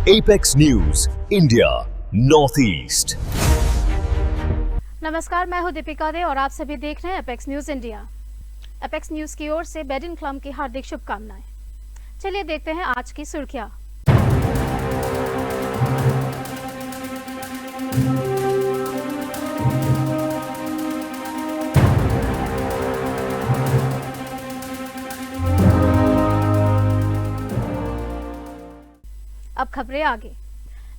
Apex news India north east. नमस्कार, मैं हूं दीपिका दे और आप सभी देख रहे हैं apex news India. Apex news की ओर से बेडिन क्लब की हार्दिक शुभकामनाएं। चलिए देखते हैं आज की सुर्खियां। अब खबरें आगे।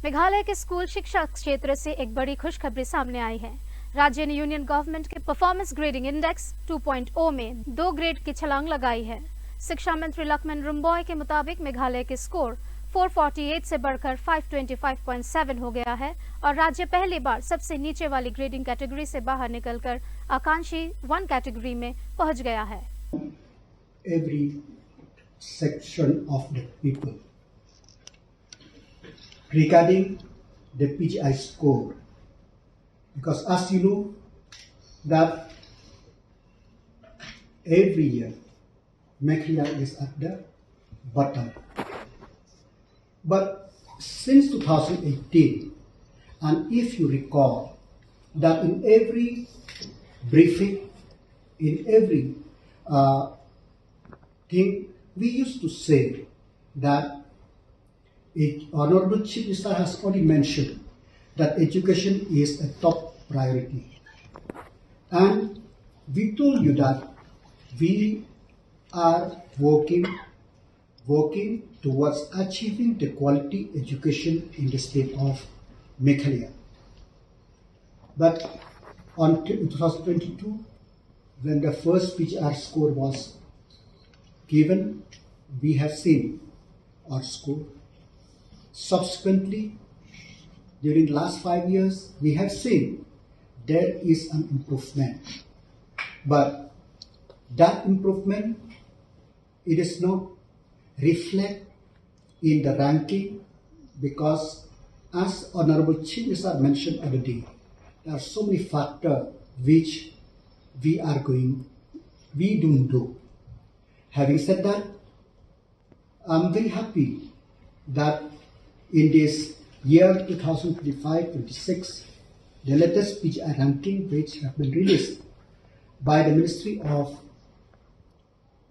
मेघालय के स्कूल शिक्षा क्षेत्र से एक बड़ी खुशखबरी सामने आई है। राज्य ने यूनियन गवर्नमेंट के परफॉर्मेंस ग्रेडिंग इंडेक्स 2.0 में 2 ग्रेड की छलांग लगाई है। शिक्षा मंत्री लखमन रुम्बॉय के मुताबिक मेघालय के स्कोर 448 से बढ़कर 525.7 हो गया है और राज्य पहली बार सबसे नीचे वाली ग्रेडिंग कैटेगरी से बाहर निकलकर आकांक्षी 1 कैटेगरी में पहुंच गया है। Every section of the people regarding the PGI score, because as you know that every year Meghalaya is at the bottom, but since 2018, and if you recall that in every briefing, in every thing, we used to say that Honorable Chief Minister has already mentioned that education is a top priority. And we told you that we are working towards achieving the quality education in the state of Meghalaya. But on 2022, when the first PGR score was given, we have seen our score. Subsequently, during the last 5 years, we have seen there is an improvement. But that improvement, it is not reflect in the ranking, because as Honorable Chief Minister mentioned already, there are so many factors which we don't do. Having said that, I'm very happy that in this year 2025-26, the latest PGI ranking which have been released by the Ministry of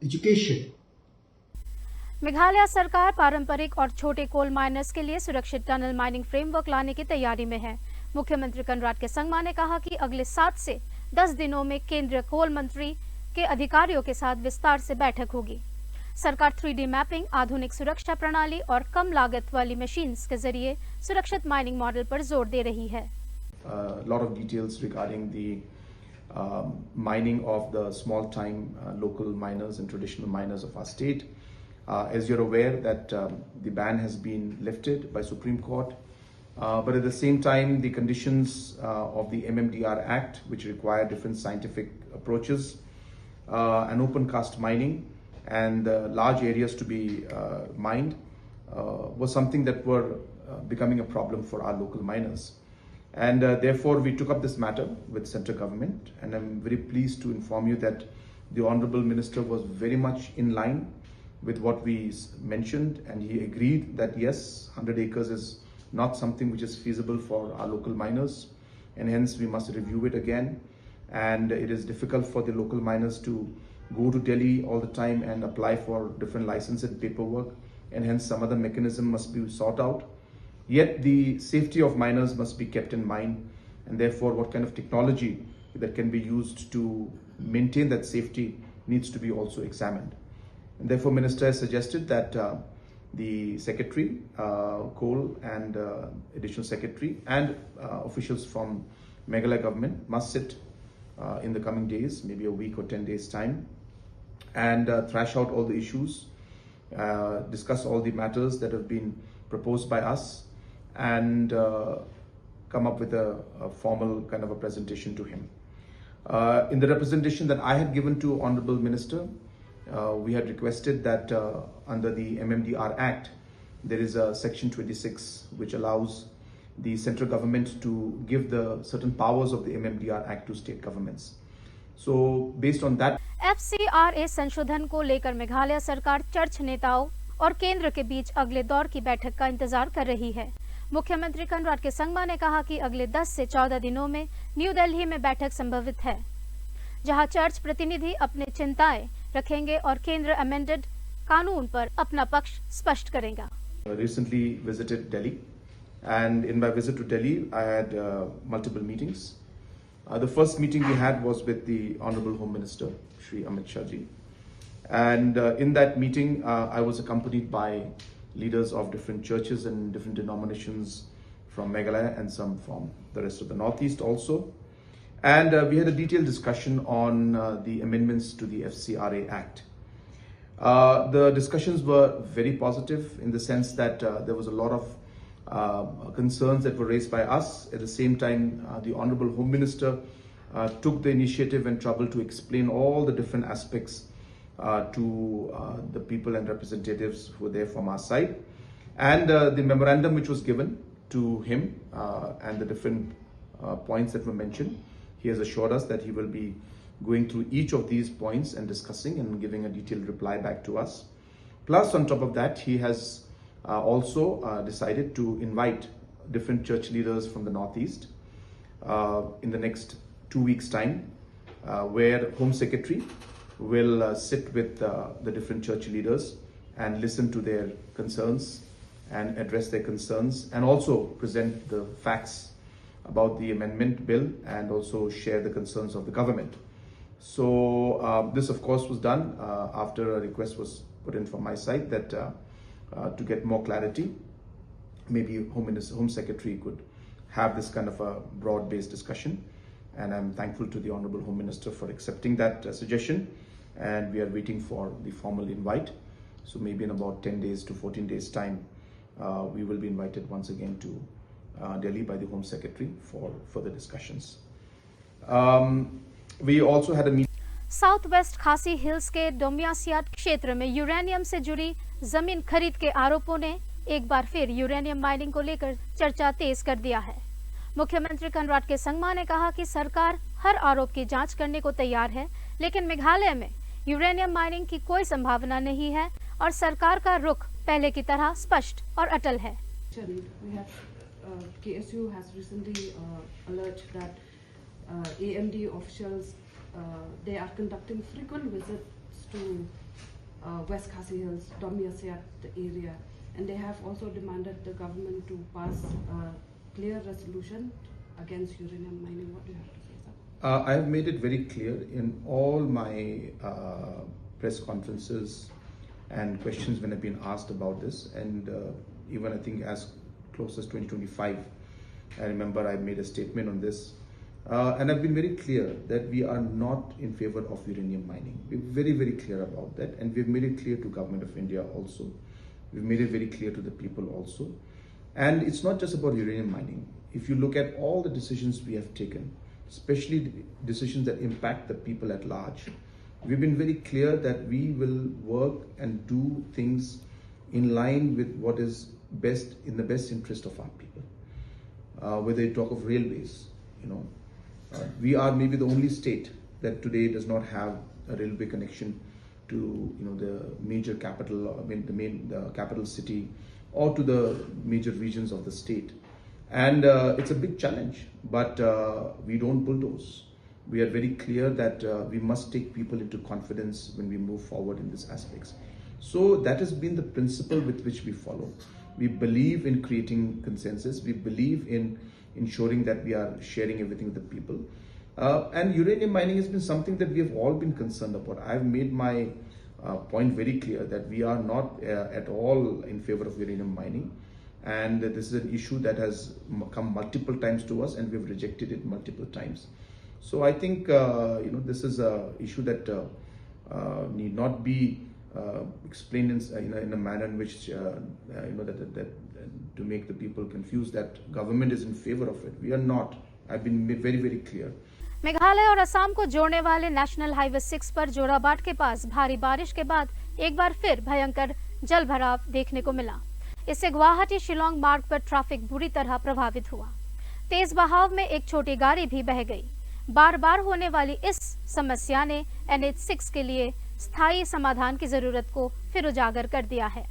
Education. Meghalaya सरकार पारंपरिक और छोटे coal miners के लिए सुरक्षित tunnel mining framework लाने की तैयारी में है। मुख्यमंत्री कनराड के संगमा ने कहा कि अगले 7 से 10 दिनों में केंद्रीय कोल मंत्री के अधिकारियों के साथ विस्तार से बैठक होगी। सरकार 3D मैपिंग, आधुनिक सुरक्षा प्रणाली और कम लागत वाली मशीन्स के जरिए सुरक्षित माइनिंग मॉडल पर जोर दे रही है। Lot of details regarding the mining of the small time local miners and traditional miners of our state. As you're aware that the ban has been lifted by Supreme Court, but at the same time the conditions of the MMDR Act, which require different scientific approaches, and open cast mining and large areas to be mined was something that were becoming a problem for our local miners. And therefore we took up this matter with central government, and I'm very pleased to inform you that the Honorable Minister was very much in line with what we mentioned, and he agreed that yes, 100 acres is not something which is feasible for our local miners, and hence we must review it again. And it is difficult for the local miners to go to Delhi all the time and apply for different license and paperwork, and hence some other mechanism must be sought out. Yet the safety of miners must be kept in mind, and therefore what kind of technology that can be used to maintain that safety needs to be also examined. And therefore Minister has suggested that the Secretary, Coal and Additional Secretary and officials from Meghalaya government must sit in the coming days, maybe a week or 10 days time, and thrash out all the issues, discuss all the matters that have been proposed by us, and come up with a formal kind of a presentation to him. In the representation that I had given to Honorable Minister, we had requested that under the MMDR Act, there is a section 26 which allows the central government to give the certain powers of the MMDR Act to state governments. So based on that, FCRA संशोधन को लेकर मेघालय सरकार church नेताओं और केंद्र के बीच अगले दौर की बैठक का इंतजार कर रही है। मुख्यमंत्री कनराड के संगमा ने कहा कि अगले 10 से 14 दिनों में न्यू दिल्ली में बैठक संभावित है, जहां चर्च प्रतिनिधि अपने चिंताएं रखेंगे और केंद्र अमेंडेड कानून पर अपना पक्ष स्पष्ट करेगा। Recently visited Delhi, and in my visit to Delhi, I had multiple meetings. The first meeting we had was with the Honorable Home Minister, Shri Amit Shah ji, and in that meeting, I was accompanied by leaders of different churches and different denominations from Meghalaya and some from the rest of the Northeast also. And we had a detailed discussion on the amendments to the FCRA Act. The discussions were very positive in the sense that there was a lot of concerns that were raised by us. At the same time, the Honorable Home Minister took the initiative and trouble to explain all the different aspects to the people and representatives who were there from our side. And the memorandum which was given to him and the different points that were mentioned, he has assured us that he will be going through each of these points and discussing and giving a detailed reply back to us. Plus, on top of that, he has also decided to invite different church leaders from the Northeast in the next 2 weeks' time, where Home Secretary will sit with the different church leaders and listen to their concerns and address their concerns, and also present the facts about the amendment bill and also share the concerns of the government. So this of course was done after a request was put in from my side that to get more clarity, maybe Home Secretary could have this kind of a broad-based discussion, and I'm thankful to the Honorable Home Minister for accepting that suggestion, and we are waiting for the formal invite. So maybe in about 10 days to 14 days time, we will be invited once again to Delhi by the Home Secretary for further discussions. We also had a meeting. South west खासी hills के डोमियासियाट क्षेत्र में uranium से जुड़ी जमीन खरीद के आरोपों ने एक बार फिर यूरेनियम माइनिंग को लेकर चर्चा तेज कर दिया है। मुख्यमंत्री कनराड के संगमा ने कहा कि सरकार हर आरोप की जांच करने को तैयार है, लेकिन मेघालय में यूरेनियम माइनिंग की कोई संभावना नहीं है और सरकार का रुख पहले की तरह स्पष्ट और अटल है। KSU has recently alerted that AMD officials they are conducting frequent visits to West Khasi Hills, Domiasiat area, and they have also demanded the government to pass a clear resolution against uranium mining. What do you have to say, sir? I have made it very clear in all my press conferences and questions when I've been asked about this, and even I think as close as 2025, I remember I made a statement on this, and I've been very clear that we are not in favor of uranium mining. We're very, very clear about that, and we've made it clear to Government of India also. We've made it very clear to the people also. And it's not just about uranium mining. If you look at all the decisions we have taken, especially decisions that impact the people at large, we've been very clear that we will work and do things in line with what is best, in the best interest of our people. Whether you talk of railways, we are maybe the only state that today does not have a railway connection to the major capital, the capital city, or to the major regions of the state. And it's a big challenge, but we don't bulldoze. We are very clear that we must take people into confidence when we move forward in these aspects. So that has been the principle with which we follow. We believe in creating consensus. We believe in ensuring that we are sharing everything with the people. And uranium mining has been something that we have all been concerned about. I've made my point very clear that we are not at all in favor of uranium mining. And this is an issue that has come multiple times to us, and we've rejected it multiple times. So I think this is an issue that need not be explained in a manner in which that to make the people confused that government is in favor of it. We are not. I've been very, very clear. Meghalaya और असम को जोड़ने वाले national highway 6 पर जोराबाट के पास भारी बारिश के बाद एक बार फिर भयंकर जल भराव देखने को मिला। इससे गुवाहाटी शिलोंग मार्ग पर ट्रैफिक बुरी तरह प्रभावित हुआ। तेज बहाव में एक छोटी गाड़ी भी बह गई। बार बार होने वाली इस समस्या ने NH6 के लिए स्थायी समाधान की जरूरत को फिर उजागर कर दिया है।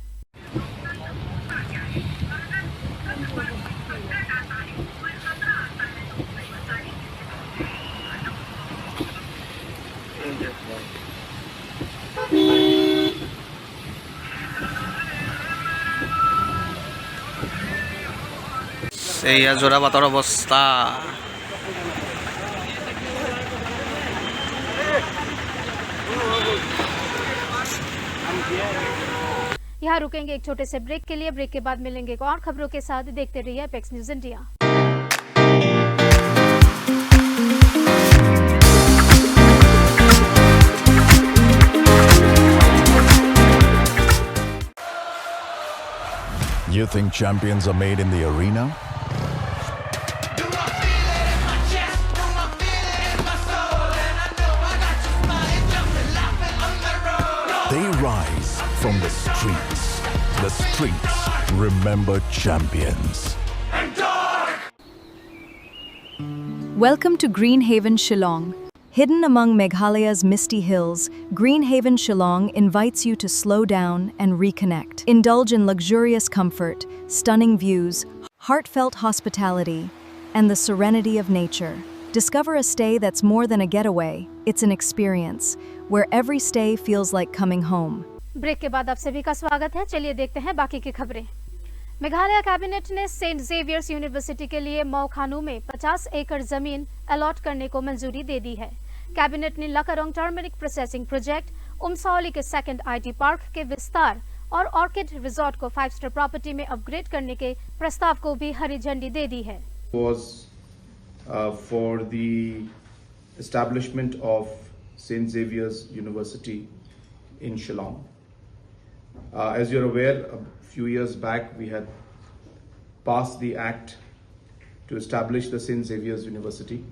এইয়া যোৰাবাটৰ অৱস্থা। यहाँ रुकेंगे एक छोटे से ब्रेक के लिए। ब्रेक के बाद मिलेंगे और खबरों के साथ। देखते रहिए apex news India. You think champions are made in the arena? They rise from the streets. The streets remember champions. Welcome to Greenhaven, Shillong. Hidden among Meghalaya's misty hills, Greenhaven, Shillong invites you to slow down and reconnect. Indulge in luxurious comfort, stunning views, heartfelt hospitality, and the serenity of nature. Discover a stay that's more than a getaway. It's an experience, where every stay feels like coming home. Break के बाद आप सभी का स्वागत है। चलिए देखते हैं बाकी की खबरें। मेघालय कैबिनेट ने सेंट जेवियर्स यूनिवर्सिटी के लिए मौखानू में 50 एकड़ जमीन अलॉट करने को मंजूरी दे दी है। कैबिनेट ने लकारोंग टर्मरिक प्रोसेसिंग प्रोजेक्ट, उमसौली के सेकंड आईटी पार्क के विस्तार और ऑर्किड रिजॉर्ट को 5 स्टार प्रॉपर्टी में अपग्रेड करने के प्रस्ताव को भी हरी झंडी दे दी है। For the establishment of St. Xavier's University in Shillong. As you're aware, a few years back we had passed the act to establish the St. Xavier's University.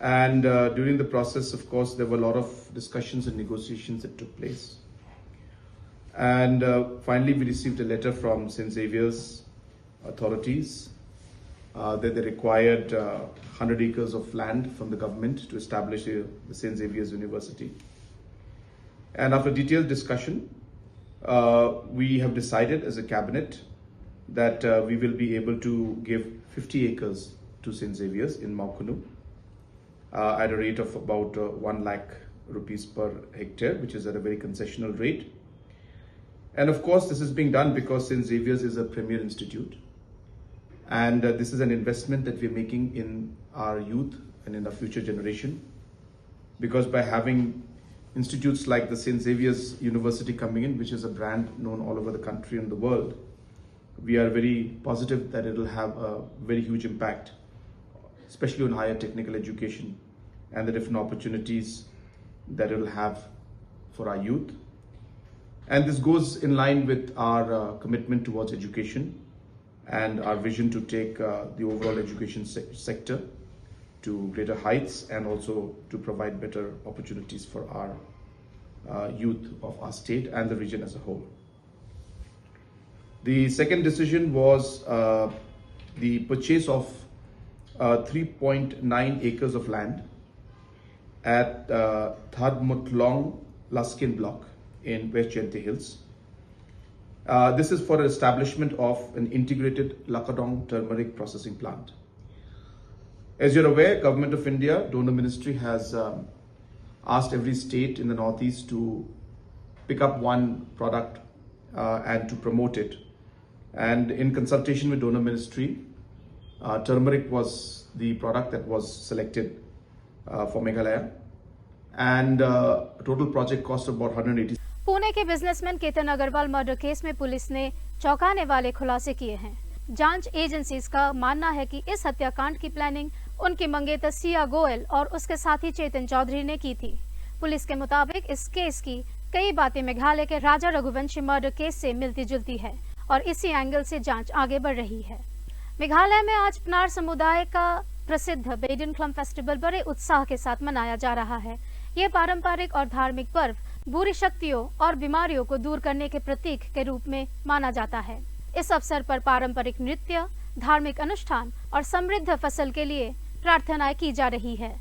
And during the process, of course, there were a lot of discussions and negotiations that took place. And finally, we received a letter from St. Xavier's authorities that they required 100 acres of land from the government to establish the St. Xavier's University. And after detailed discussion, we have decided as a cabinet that we will be able to give 50 acres to St. Xavier's in Maukunu at a rate of about 1 lakh rupees per hectare, which is at a very concessional rate. And of course, this is being done because St. Xavier's is a premier institute. And this is an investment that we're making in our youth and in our future generation. Because by having institutes like the St. Xavier's University coming in, which is a brand known all over the country and the world, we are very positive that it will have a very huge impact, especially on higher technical education and the different opportunities that it will have for our youth. And this goes in line with our commitment towards education and our vision to take the overall education sector to greater heights and also to provide better opportunities for our youth of our state and the region as a whole. The second decision was the purchase of 3.9 acres of land at Thadmutlong Luskin block in West Jente Hills. This is for establishment of an integrated Lakadong turmeric processing plant. As you're aware, Government of India, Donor Ministry has asked every state in the Northeast to pick up one product and to promote it. And in consultation with Donor Ministry, turmeric was the product that was selected for Meghalaya. And total project cost of about 180. Pune के businessman Ketan Agarwal murder case में police ने चौंकाने वाले खुलासे किए हैं। जांच agencies का मानना है कि इस हत्याकांड की प्लानिंग उनकी मंगेतर सिया गोयल और उसके साथी चेतन चौधरी ने की थी। पुलिस के मुताबिक इस केस की कई बातें मेघालय के राजा रघुवंशी मर्डर केस से मिलती जुलती है और इसी एंगल से जांच आगे बढ़ रही है। मेघालय में आज पनार समुदाय का प्रसिद्ध बेडन क्लम फेस्टिवल बड़े उत्साह के साथ मनाया जा रहा है। ये पारंपरिक और धार्मिक पर्व बुरी शक्तियों और बीमारियों को दूर करने के प्रतीक के रूप में माना जाता है। इस अवसर पर पारंपरिक नृत्य, धार्मिक अनुष्ठान और समृद्ध फसल के लिए प्रार्थनाएं की जा रही है।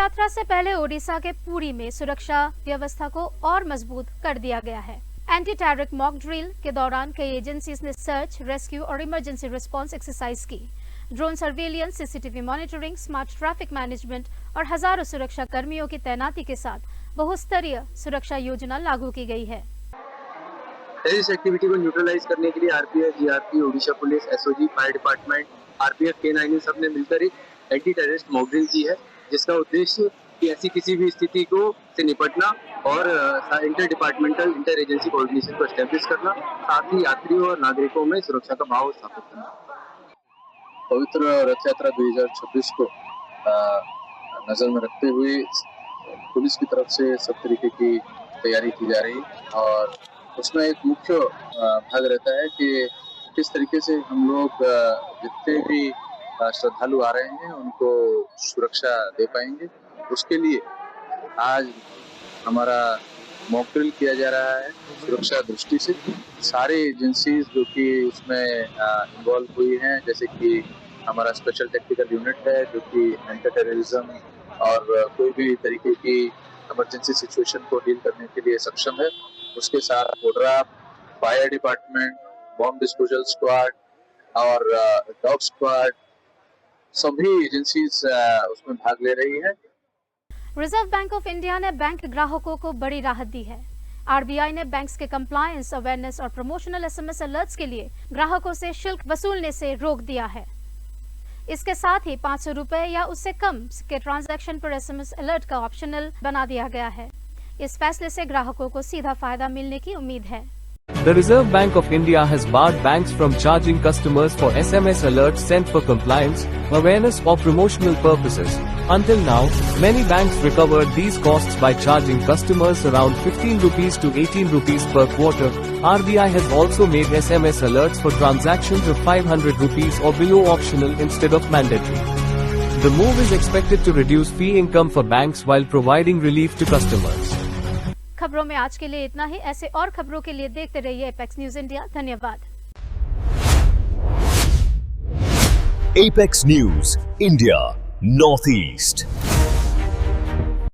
यात्रा से पहले ओडिशा के पुरी में सुरक्षा व्यवस्था को और मजबूत कर दिया गया है। एंटी टेररिस्ट मॉक ड्रिल के दौरान कई एजेंसीज ने सर्च, रेस्क्यू और इमरजेंसी रिस्पांस एक्सरसाइज की। Drone surveillance, CCTV monitoring, smart traffic management और हजारों सुरक्षा कर्मियों की तैनाती के साथ बहुस्तरीय सुरक्षा योजना लागू की गई है। टेररिस्ट एक्टिविटी को न्यूट्रलाइज करने के लिए RPF, GRP, Odisha police, SOG, fire department, RPF, K9 सब ने मिलकर एक एंटी टेररिस्ट मॉक ड्रिल की है, जिसका उद्देश्य कि ऐसी किसी भी स्थिति को से निपटना और inter departmental, inter agency coordination को एस्टेब्लिश करना, साथ ही यात्रियों और नागरिकों में सुरक्षा का भाव स्थापित करना। पवित्र रथ यात्रा 2026 को नजर में रखते हुए पुलिस की तरफ से सब तरीके की तैयारी की जा रही है और उसमें एक मुख्य भाग रहता है कि किस तरीके से हम लोग जितने भी श्रद्धालु आ रहे हैं उनको सुरक्षा दे पाएंगे। उसके लिए आज हमारा मॉक ड्रिल किया जा रहा है। सुरक्षा दृष्टि से सारी एजेंसीज जो कि उसमें इन्वॉल्व हुई हैं, जैसे कि हमारा स्पेशल टेक्निकल यूनिट है जो कि एंटी टेररिज्म और कोई भी तरीके की इमरजेंसी सिचुएशन को डील करने के लिए सक्षम है। उसके साथ ODRAF, fire department, bomb disposal squad और डॉग स्क्वाड, सभी एजेंसीज उसमें भाग ले रही है। रिजर्व बैंक ऑफ इंडिया ने बैंक ग्राहकों को बड़ी राहत दी है। आरबीआई ने बैंक्स के कंप्लायंस, अवेयरनेस और प्रमोशनल एसएमएस अलर्ट्स के लिए ग्राहकों से शुल्क वसूलने से रोक दिया है। इसके साथ ही 500 रुपए या उससे कम के ट्रांजैक्शन पर एसएमएस अलर्ट का ऑप्शनल बना दिया गया है। इस फैसले से ग्राहकों को सीधा फायदा मिलने की उम्मीद है। The Reserve Bank of India has barred banks from charging customers for SMS alerts sent for compliance, awareness or promotional purposes. Until now, many banks recovered these costs by charging customers around 15 rupees to 18 rupees per quarter. RBI has also made SMS alerts for transactions of 500 rupees or below optional instead of mandatory. The move is expected to reduce fee income for banks while providing relief to customers. खबरों में आज के लिए इतना ही। ऐसे और खबरों के लिए देखते रहिए एपेक्स न्यूज इंडिया। धन्यवाद। Apex News India Northeast।